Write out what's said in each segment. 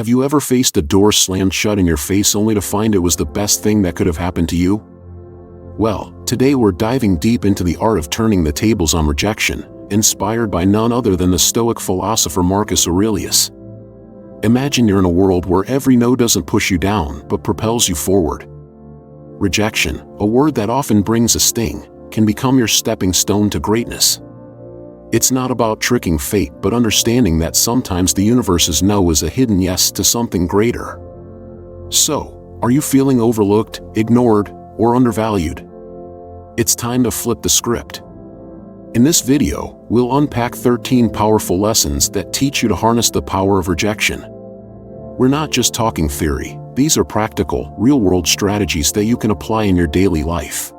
Have you ever faced a door slammed shut in your face only to find it was the best thing that could have happened to you? Well, today we're diving deep into the art of turning the tables on rejection, inspired by none other than the Stoic philosopher Marcus Aurelius. Imagine you're in a world where every no doesn't push you down but propels you forward. Rejection, a word that often brings a sting, can become your stepping stone to greatness. It's not about tricking fate but understanding that sometimes the universe's no is a hidden yes to something greater. So, are you feeling overlooked, ignored, or undervalued? It's time to flip the script. In this video, we'll unpack 13 powerful lessons that teach you to harness the power of rejection. We're not just talking theory, these are practical, real-world strategies that you can apply in your daily life.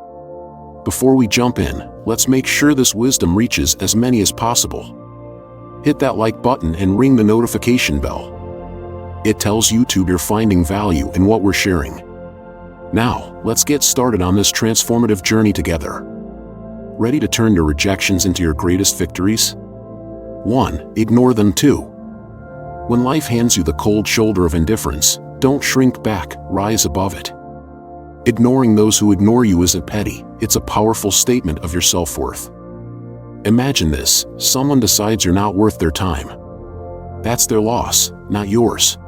Before we jump in, let's make sure this wisdom reaches as many as possible. Hit that like button and ring the notification bell. It tells YouTube you're finding value in what we're sharing. Now, let's get started on this transformative journey together. Ready to turn your rejections into your greatest victories? 1. Ignore them. 2. When life hands you the cold shoulder of indifference, don't shrink back, rise above it. Ignoring those who ignore you isn't petty, it's a powerful statement of your self-worth. Imagine this: someone decides you're not worth their time. That's their loss, not yours.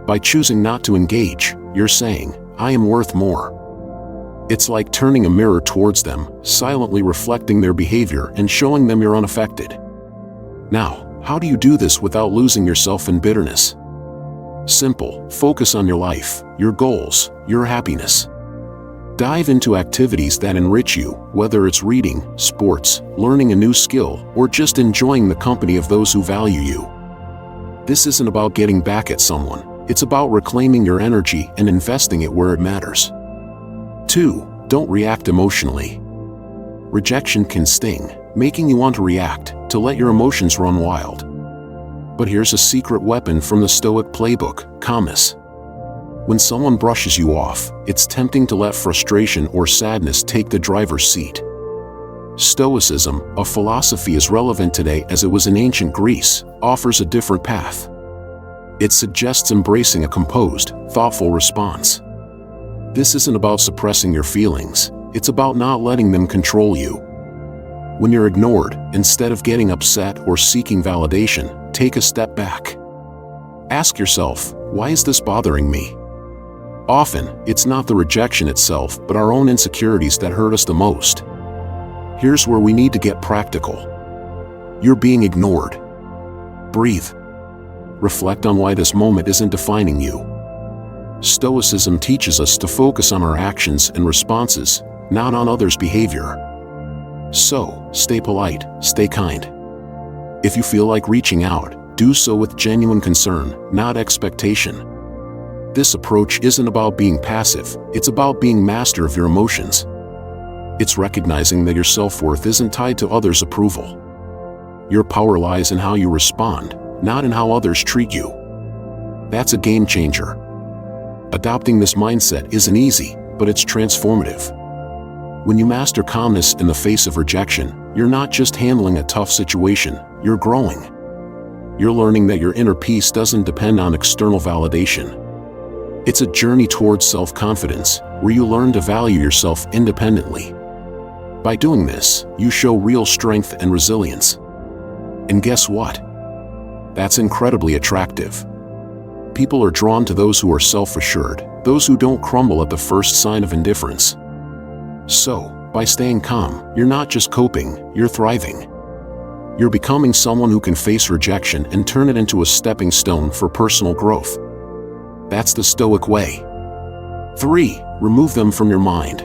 By choosing not to engage, you're saying, "I am worth more." It's like turning a mirror towards them, silently reflecting their behavior and showing them you're unaffected. Now, how do you do this without losing yourself in bitterness? Simple: focus on your life, your goals, your happiness. Dive into activities that enrich you, whether it's reading, sports, learning a new skill, or just enjoying the company of those who value you. This isn't about getting back at someone, it's about reclaiming your energy and investing it where it matters. 2. Don't react emotionally. Rejection can sting, making you want to react, to let your emotions run wild. But here's a secret weapon from the Stoic playbook: calmness. When someone brushes you off, it's tempting to let frustration or sadness take the driver's seat. Stoicism, a philosophy as relevant today as it was in ancient Greece, offers a different path. It suggests embracing a composed, thoughtful response. This isn't about suppressing your feelings, it's about not letting them control you. When you're ignored, instead of getting upset or seeking validation, take a step back. Ask yourself, why is this bothering me? Often, it's not the rejection itself but our own insecurities that hurt us the most. Here's where we need to get practical. You're being ignored. Breathe. Reflect on why this moment isn't defining you. Stoicism teaches us to focus on our actions and responses, not on others' behavior. So, stay polite, stay kind. If you feel like reaching out, do so with genuine concern, not expectation. This approach isn't about being passive, it's about being master of your emotions. It's recognizing that your self-worth isn't tied to others' approval. Your power lies in how you respond, not in how others treat you. That's a game changer. Adopting this mindset isn't easy, but it's transformative. When you master calmness in the face of rejection, you're not just handling a tough situation, you're growing. You're learning that your inner peace doesn't depend on external validation. It's a journey towards self-confidence, where you learn to value yourself independently. By doing this, you show real strength and resilience. And guess what? That's incredibly attractive. People are drawn to those who are self-assured, those who don't crumble at the first sign of indifference. So, by staying calm, you're not just coping, you're thriving. You're becoming someone who can face rejection and turn it into a stepping stone for personal growth. That's the Stoic way. 3. Remove them from your mind.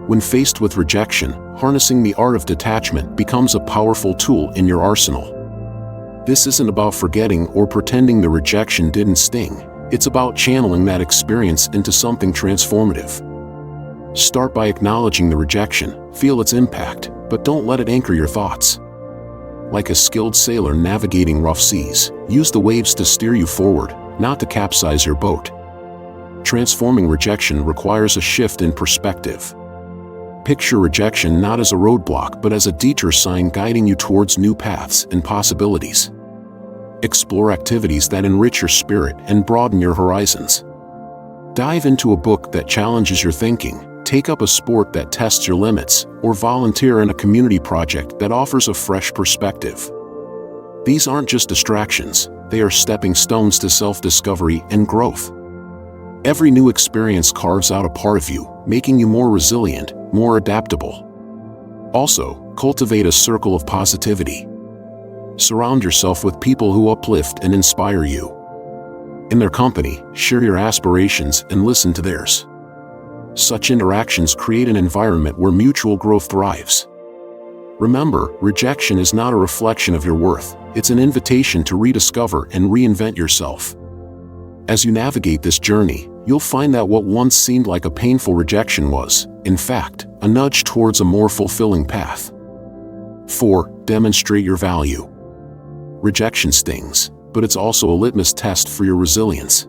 When faced with rejection, harnessing the art of detachment becomes a powerful tool in your arsenal. This isn't about forgetting or pretending the rejection didn't sting, it's about channeling that experience into something transformative. Start by acknowledging the rejection, feel its impact, but don't let it anchor your thoughts. Like a skilled sailor navigating rough seas, use the waves to steer you forward, not to capsize your boat. Transforming rejection requires a shift in perspective. Picture rejection not as a roadblock but as a detour sign guiding you towards new paths and possibilities. Explore activities that enrich your spirit and broaden your horizons. Dive into a book that challenges your thinking, take up a sport that tests your limits, or volunteer in a community project that offers a fresh perspective. These aren't just distractions, they are stepping stones to self-discovery and growth. Every new experience carves out a part of you, making you more resilient, more adaptable. Also, cultivate a circle of positivity. Surround yourself with people who uplift and inspire you. In their company, share your aspirations and listen to theirs. Such interactions create an environment where mutual growth thrives. Remember, rejection is not a reflection of your worth, it's an invitation to rediscover and reinvent yourself. As you navigate this journey, you'll find that what once seemed like a painful rejection was, in fact, a nudge towards a more fulfilling path. 4. Demonstrate your value. Rejection stings, but it's also a litmus test for your resilience.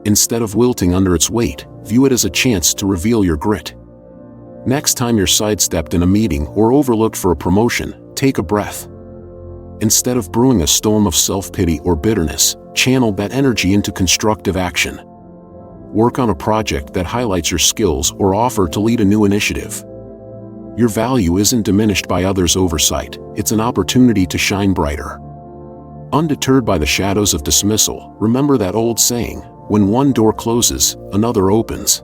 Instead of wilting under its weight, view it as a chance to reveal your grit. Next time you're sidestepped in a meeting or overlooked for a promotion, take a breath. Instead of brewing a storm of self-pity or bitterness, channel that energy into constructive action. Work on a project that highlights your skills or offer to lead a new initiative. Your value isn't diminished by others' oversight, it's an opportunity to shine brighter. Undeterred by the shadows of dismissal, remember that old saying, when one door closes, another opens.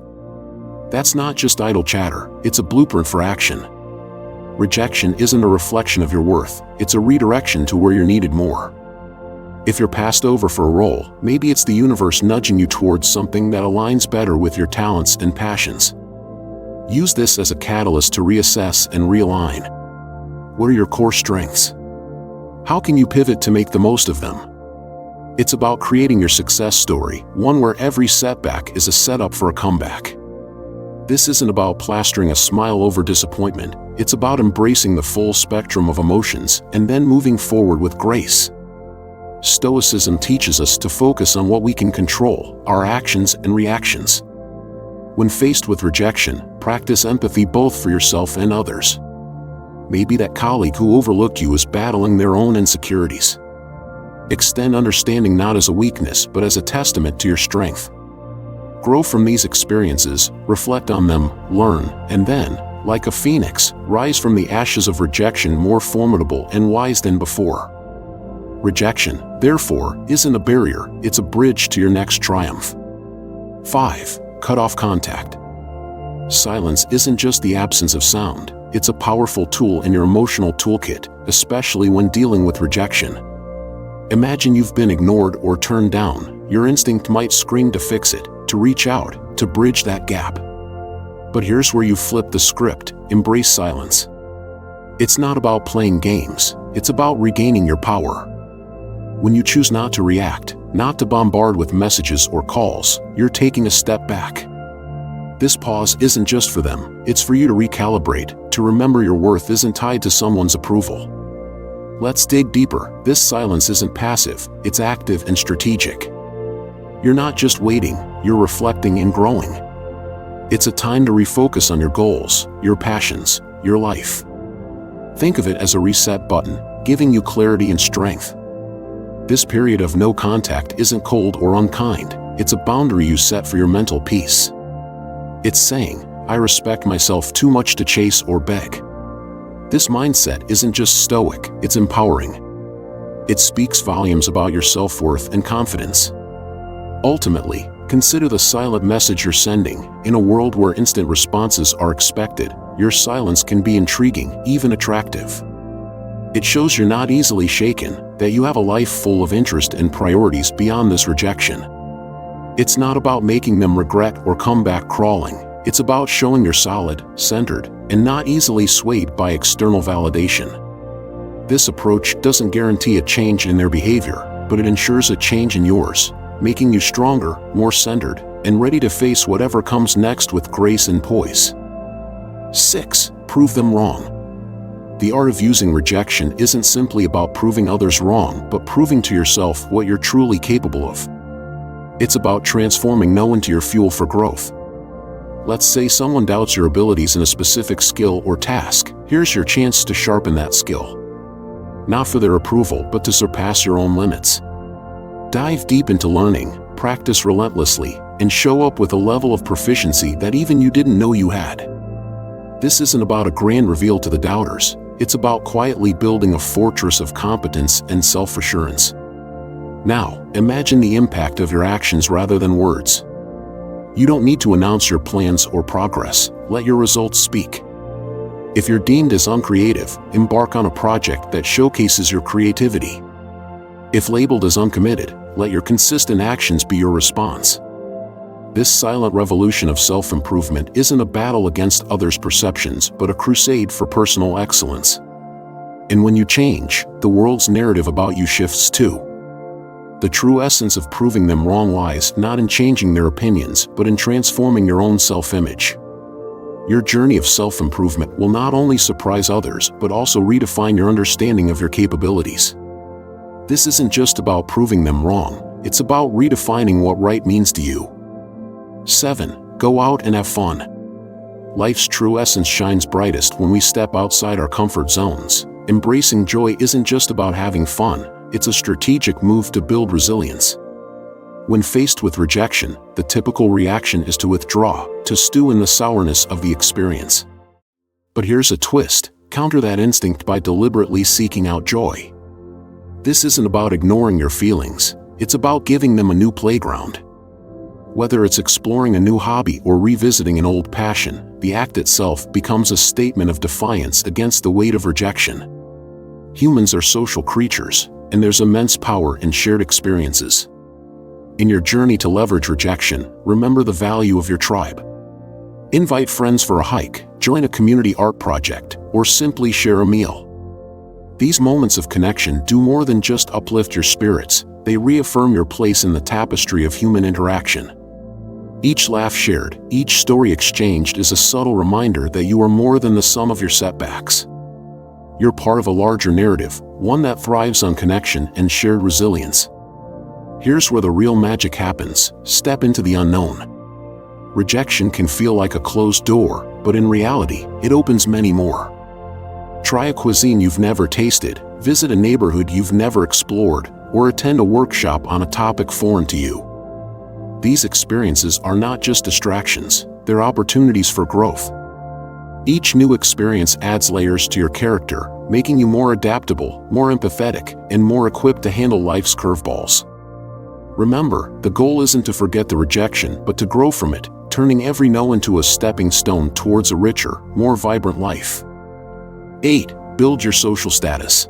That's not just idle chatter, it's a blueprint for action. Rejection isn't a reflection of your worth, it's a redirection to where you're needed more. If you're passed over for a role, maybe it's the universe nudging you towards something that aligns better with your talents and passions. Use this as a catalyst to reassess and realign. What are your core strengths? How can you pivot to make the most of them? It's about creating your success story, one where every setback is a setup for a comeback. This isn't about plastering a smile over disappointment, it's about embracing the full spectrum of emotions and then moving forward with grace. Stoicism teaches us to focus on what we can control, our actions and reactions. When faced with rejection, practice empathy both for yourself and others. Maybe that colleague who overlooked you is battling their own insecurities. Extend understanding not as a weakness but as a testament to your strength. Grow from these experiences, reflect on them, learn, and then, like a phoenix, rise from the ashes of rejection more formidable and wise than before. Rejection, therefore, isn't a barrier, it's a bridge to your next triumph. 5. Cut off contact. Silence isn't just the absence of sound, it's a powerful tool in your emotional toolkit, especially when dealing with rejection. Imagine you've been ignored or turned down, your instinct might scream to fix it, to reach out, to bridge that gap. But here's where you flip the script, embrace silence. It's not about playing games, it's about regaining your power. When you choose not to react, not to bombard with messages or calls, you're taking a step back. This pause isn't just for them, it's for you to recalibrate, to remember your worth isn't tied to someone's approval. Let's dig deeper. This silence isn't passive, it's active and strategic. You're not just waiting, you're reflecting and growing. It's a time to refocus on your goals, your passions, your life. Think of it as a reset button, giving you clarity and strength. This period of no contact isn't cold or unkind, it's a boundary you set for your mental peace. It's saying, I respect myself too much to chase or beg. This mindset isn't just stoic, it's empowering. It speaks volumes about your self-worth and confidence. Ultimately, consider the silent message you're sending. In a world where instant responses are expected, your silence can be intriguing, even attractive. It shows you're not easily shaken, that you have a life full of interest and priorities beyond this rejection. It's not about making them regret or come back crawling, it's about showing you're solid, centered, and not easily swayed by external validation. This approach doesn't guarantee a change in their behavior, but it ensures a change in yours, making you stronger, more centered, and ready to face whatever comes next with grace and poise. 6. Prove them wrong. The art of using rejection isn't simply about proving others wrong, but proving to yourself what you're truly capable of. It's about transforming no into your fuel for growth. Let's say someone doubts your abilities in a specific skill or task. Here's your chance to sharpen that skill. not for their approval but to surpass your own limits. Dive deep into learning, practice relentlessly, and show up with a level of proficiency that even you didn't know you had. This isn't about a grand reveal to the doubters, it's about quietly building a fortress of competence and self-assurance. Now, imagine the impact of your actions rather than words. You don't need to announce your plans or progress, let your results speak. If you're deemed as uncreative, embark on a project that showcases your creativity. If labeled as uncommitted, let your consistent actions be your response. This silent revolution of self-improvement isn't a battle against others' perceptions but a crusade for personal excellence. And when you change, the world's narrative about you shifts too. The true essence of proving them wrong lies not in changing their opinions but in transforming your own self-image. Your journey of self-improvement will not only surprise others but also redefine your understanding of your capabilities. This isn't just about proving them wrong, it's about redefining what right means to you. 7. Go out and have fun. Life's true essence shines brightest when we step outside our comfort zones. Embracing joy isn't just about having fun, it's a strategic move to build resilience. When faced with rejection, the typical reaction is to withdraw, to stew in the sourness of the experience. But here's a twist: counter that instinct by deliberately seeking out joy. This isn't about ignoring your feelings, it's about giving them a new playground. Whether it's exploring a new hobby or revisiting an old passion, the act itself becomes a statement of defiance against the weight of rejection. Humans are social creatures, and there's immense power in shared experiences. In your journey to leverage rejection, remember the value of your tribe. Invite friends for a hike, join a community art project, or simply share a meal. These moments of connection do more than just uplift your spirits, they reaffirm your place in the tapestry of human interaction. Each laugh shared, each story exchanged is a subtle reminder that you are more than the sum of your setbacks. You're part of a larger narrative, one that thrives on connection and shared resilience. Here's where the real magic happens: step into the unknown. Rejection can feel like a closed door, but in reality, it opens many more. Try a cuisine you've never tasted, visit a neighborhood you've never explored, or attend a workshop on a topic foreign to you. These experiences are not just distractions, they're opportunities for growth. Each new experience adds layers to your character, making you more adaptable, more empathetic, and more equipped to handle life's curveballs. Remember, the goal isn't to forget the rejection but to grow from it, turning every no into a stepping stone towards a richer, more vibrant life. 8. Build your social status.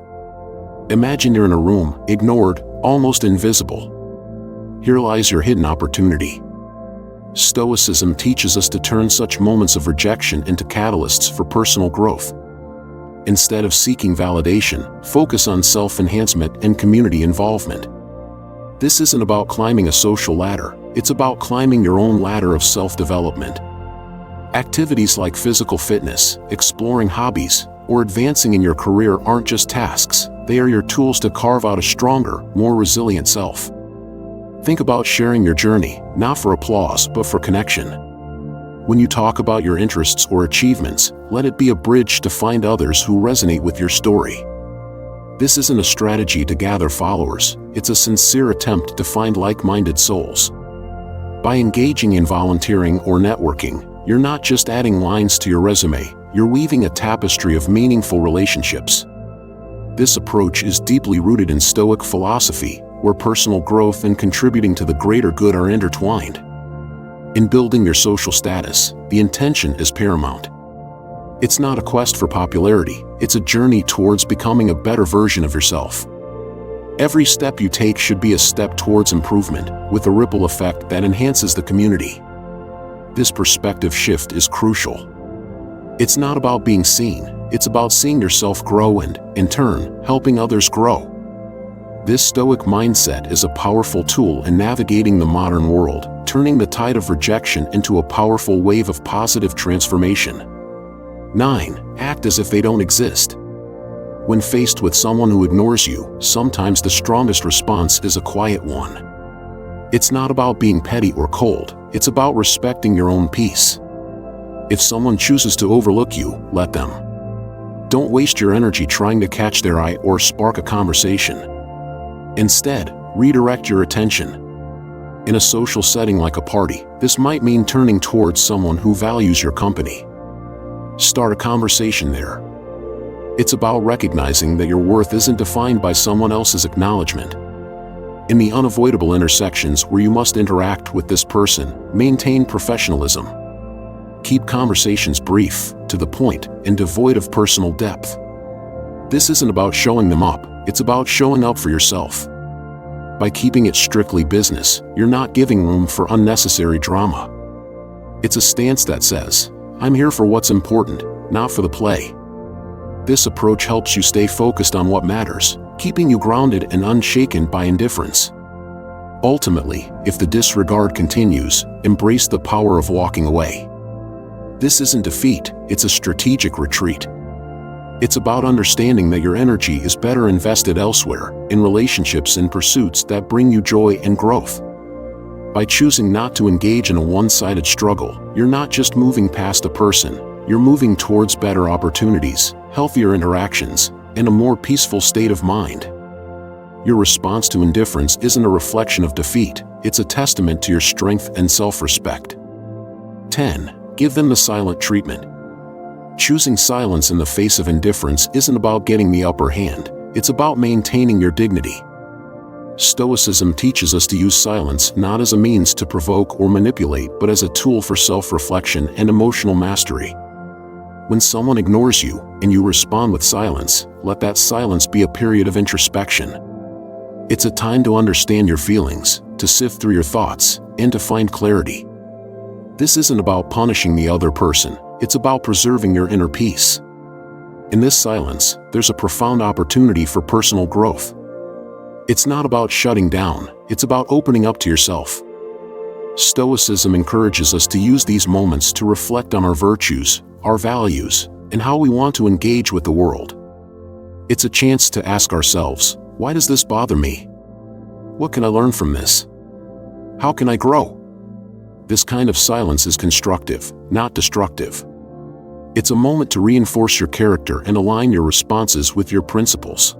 Imagine you're in a room, ignored, almost invisible. Here lies your hidden opportunity. Stoicism teaches us to turn such moments of rejection into catalysts for personal growth. Instead of seeking validation, focus on self-enhancement and community involvement. This isn't about climbing a social ladder, it's about climbing your own ladder of self-development. Activities like physical fitness, exploring hobbies, or advancing in your career aren't just tasks, they are your tools to carve out a stronger, more resilient self. Think about sharing your journey, not for applause but for connection. When you talk about your interests or achievements, let it be a bridge to find others who resonate with your story. This isn't a strategy to gather followers, it's a sincere attempt to find like-minded souls. By engaging in volunteering or networking, you're not just adding lines to your resume, you're weaving a tapestry of meaningful relationships. This approach is deeply rooted in Stoic philosophy, where personal growth and contributing to the greater good are intertwined. In building your social status, the intention is paramount. It's not a quest for popularity, it's a journey towards becoming a better version of yourself. Every step you take should be a step towards improvement, with a ripple effect that enhances the community. This perspective shift is crucial. It's not about being seen, it's about seeing yourself grow and, in turn, helping others grow. This Stoic mindset is a powerful tool in navigating the modern world, turning the tide of rejection into a powerful wave of positive transformation. 9. Act as if they don't exist. When faced with someone who ignores you, sometimes the strongest response is a quiet one. It's not about being petty or cold, it's about respecting your own peace. If someone chooses to overlook you, let them. Don't waste your energy trying to catch their eye or spark a conversation. Instead, redirect your attention. In a social setting like a party, this might mean turning towards someone who values your company. Start a conversation there. It's about recognizing that your worth isn't defined by someone else's acknowledgement. In the unavoidable intersections where you must interact with this person, maintain professionalism. Keep conversations brief, to the point, and devoid of personal depth. This isn't about showing them up, it's about showing up for yourself. By keeping it strictly business, you're not giving room for unnecessary drama. It's a stance that says, I'm here for what's important, not for the play. This approach helps you stay focused on what matters, keeping you grounded and unshaken by indifference. Ultimately, if the disregard continues, embrace the power of walking away. This isn't defeat, it's a strategic retreat. It's about understanding that your energy is better invested elsewhere, in relationships and pursuits that bring you joy and growth. By choosing not to engage in a one-sided struggle, you're not just moving past a person, you're moving towards better opportunities, healthier interactions, and a more peaceful state of mind. Your response to indifference isn't a reflection of defeat, it's a testament to your strength and self-respect. 10. Give them the silent treatment. Choosing silence in the face of indifference isn't about getting the upper hand, it's about maintaining your dignity. Stoicism teaches us to use silence not as a means to provoke or manipulate but as a tool for self-reflection and emotional mastery. When someone ignores you, and you respond with silence, let that silence be a period of introspection. It's a time to understand your feelings, to sift through your thoughts, and to find clarity. This isn't about punishing the other person, it's about preserving your inner peace. In this silence, there's a profound opportunity for personal growth. It's not about shutting down, it's about opening up to yourself. Stoicism encourages us to use these moments to reflect on our virtues, our values, and how we want to engage with the world. It's a chance to ask ourselves, why does this bother me? What can I learn from this? How can I grow? This kind of silence is constructive, not destructive. It's a moment to reinforce your character and align your responses with your principles.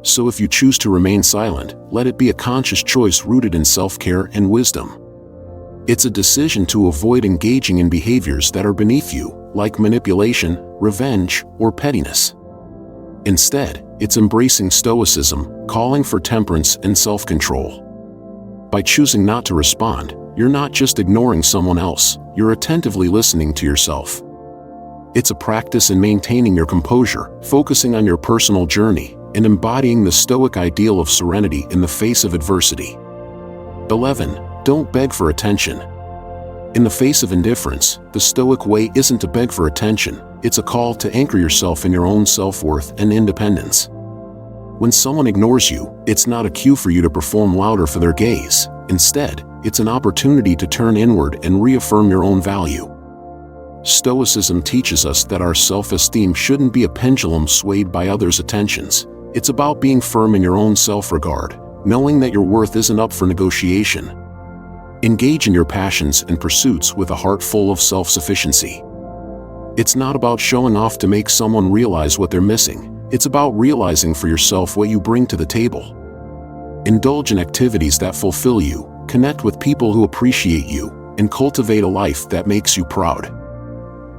So if you choose to remain silent, let it be a conscious choice rooted in self-care and wisdom. It's a decision to avoid engaging in behaviors that are beneath you, like manipulation, revenge, or pettiness. Instead, it's embracing stoicism, calling for temperance and self-control. By choosing not to respond, you're not just ignoring someone else, you're attentively listening to yourself. It's a practice in maintaining your composure, focusing on your personal journey, and embodying the Stoic ideal of serenity in the face of adversity. 11. Don't beg for attention. In the face of indifference, the Stoic way isn't to beg for attention, it's a call to anchor yourself in your own self-worth and independence. When someone ignores you, it's not a cue for you to perform louder for their gaze. Instead, it's an opportunity to turn inward and reaffirm your own value. Stoicism teaches us that our self-esteem shouldn't be a pendulum swayed by others' attentions. It's about being firm in your own self-regard, knowing that your worth isn't up for negotiation. Engage in your passions and pursuits with a heart full of self-sufficiency. It's not about showing off to make someone realize what they're missing, it's about realizing for yourself what you bring to the table. Indulge in activities that fulfill you, connect with people who appreciate you, and cultivate a life that makes you proud.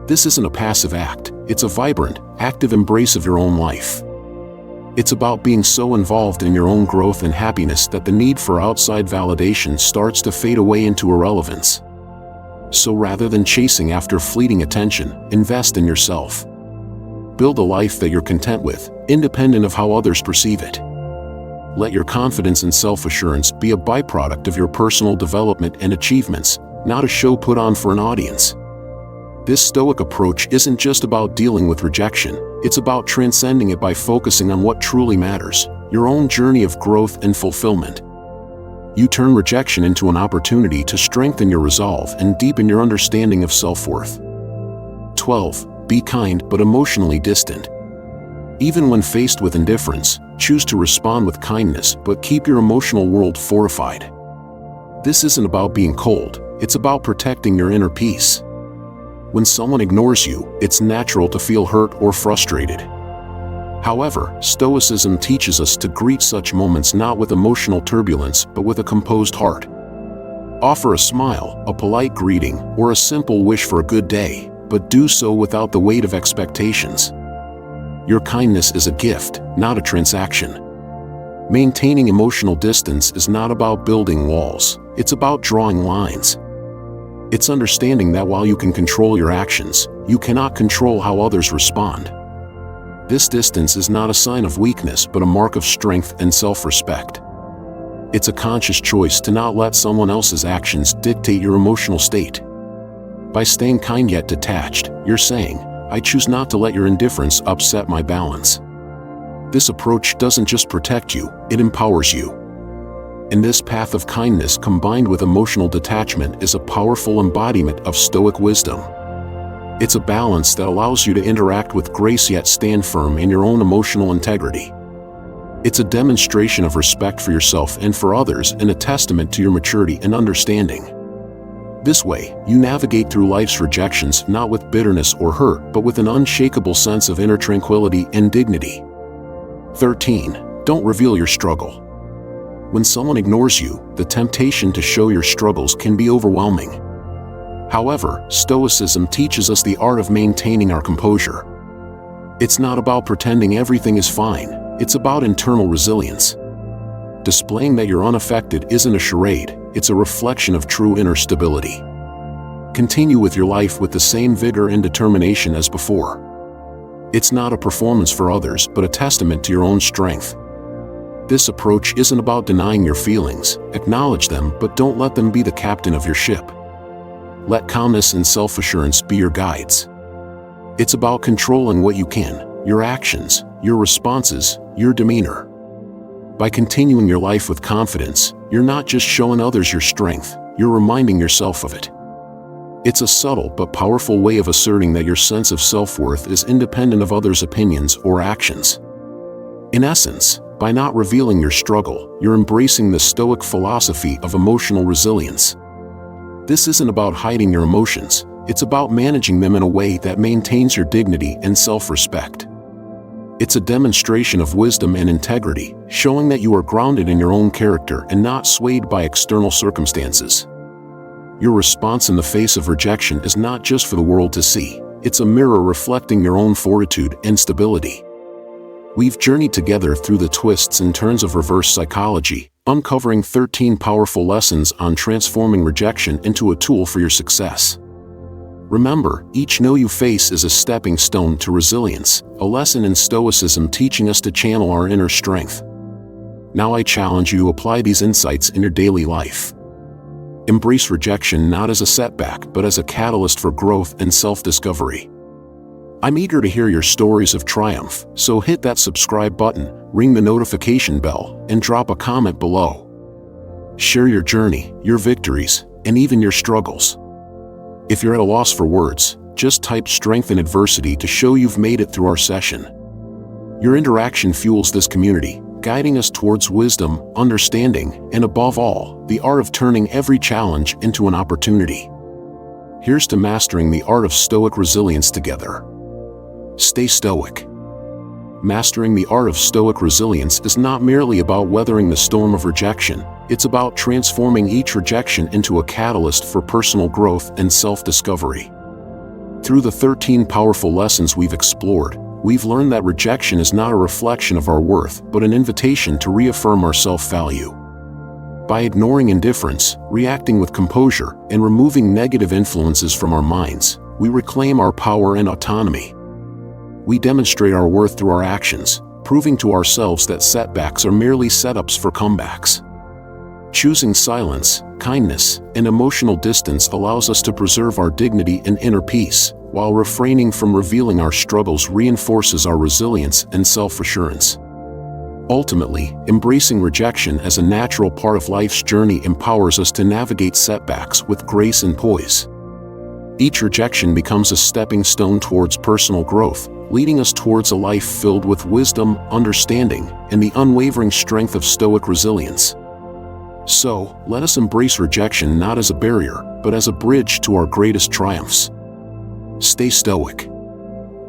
This isn't a passive act, it's a vibrant, active embrace of your own life. It's about being so involved in your own growth and happiness that the need for outside validation starts to fade away into irrelevance. So rather than chasing after fleeting attention, invest in yourself. Build a life that you're content with, independent of how others perceive it. Let your confidence and self-assurance be a byproduct of your personal development and achievements, not a show put on for an audience. This Stoic approach isn't just about dealing with rejection, it's about transcending it by focusing on what truly matters, your own journey of growth and fulfillment. You turn rejection into an opportunity to strengthen your resolve and deepen your understanding of self-worth. 12. Be kind but emotionally distant. Even when faced with indifference, choose to respond with kindness but keep your emotional world fortified. This isn't about being cold, it's about protecting your inner peace. When someone ignores you, it's natural to feel hurt or frustrated. However, Stoicism teaches us to greet such moments not with emotional turbulence but with a composed heart. Offer a smile, a polite greeting, or a simple wish for a good day, but do so without the weight of expectations. Your kindness is a gift, not a transaction. Maintaining emotional distance is not about building walls, it's about drawing lines. It's understanding that while you can control your actions, you cannot control how others respond. This distance is not a sign of weakness but a mark of strength and self-respect. It's a conscious choice to not let someone else's actions dictate your emotional state. By staying kind yet detached, you're saying, I choose not to let your indifference upset my balance. This approach doesn't just protect you, it empowers you. And this path of kindness combined with emotional detachment is a powerful embodiment of Stoic wisdom. It's a balance that allows you to interact with grace yet stand firm in your own emotional integrity. It's a demonstration of respect for yourself and for others and a testament to your maturity and understanding. This way, you navigate through life's rejections not with bitterness or hurt but with an unshakable sense of inner tranquility and dignity. 13. Don't reveal your struggle. When someone ignores you, the temptation to show your struggles can be overwhelming. However, Stoicism teaches us the art of maintaining our composure. It's not about pretending everything is fine, it's about internal resilience. Displaying that you're unaffected isn't a charade, it's a reflection of true inner stability. Continue with your life with the same vigor and determination as before. It's not a performance for others but a testament to your own strength. This approach isn't about denying your feelings, acknowledge them but don't let them be the captain of your ship. Let calmness and self-assurance be your guides. It's about controlling what you can, your actions, your responses, your demeanor. By continuing your life with confidence, you're not just showing others your strength, you're reminding yourself of it. It's a subtle but powerful way of asserting that your sense of self-worth is independent of others' opinions or actions. In essence, by not revealing your struggle, you're embracing the Stoic philosophy of emotional resilience. This isn't about hiding your emotions, it's about managing them in a way that maintains your dignity and self-respect. It's a demonstration of wisdom and integrity, showing that you are grounded in your own character and not swayed by external circumstances. Your response in the face of rejection is not just for the world to see, it's a mirror reflecting your own fortitude and stability. We've journeyed together through the twists and turns of reverse psychology, uncovering 13 powerful lessons on transforming rejection into a tool for your success. Remember, each no you face is a stepping stone to resilience, a lesson in Stoicism teaching us to channel our inner strength. Now I challenge you to apply these insights in your daily life. Embrace rejection not as a setback but as a catalyst for growth and self-discovery. I'm eager to hear your stories of triumph, so hit that subscribe button, ring the notification bell, and drop a comment below. Share your journey, your victories, and even your struggles. If you're at a loss for words, just type strength in adversity to show you've made it through our session. Your interaction fuels this community, guiding us towards wisdom, understanding, and above all, the art of turning every challenge into an opportunity. Here's to mastering the art of Stoic resilience together. Stay Stoic. Mastering the art of Stoic resilience is not merely about weathering the storm of rejection, it's about transforming each rejection into a catalyst for personal growth and self-discovery. Through the 13 powerful lessons we've explored, we've learned that rejection is not a reflection of our worth but an invitation to reaffirm our self-value. By ignoring indifference, reacting with composure, and removing negative influences from our minds, we reclaim our power and autonomy. We demonstrate our worth through our actions, proving to ourselves that setbacks are merely setups for comebacks. Choosing silence, kindness, and emotional distance allows us to preserve our dignity and inner peace, while refraining from revealing our struggles reinforces our resilience and self-assurance. Ultimately, embracing rejection as a natural part of life's journey empowers us to navigate setbacks with grace and poise. Each rejection becomes a stepping stone towards personal growth, leading us towards a life filled with wisdom, understanding, and the unwavering strength of Stoic resilience. So, let us embrace rejection not as a barrier, but as a bridge to our greatest triumphs. Stay stoic.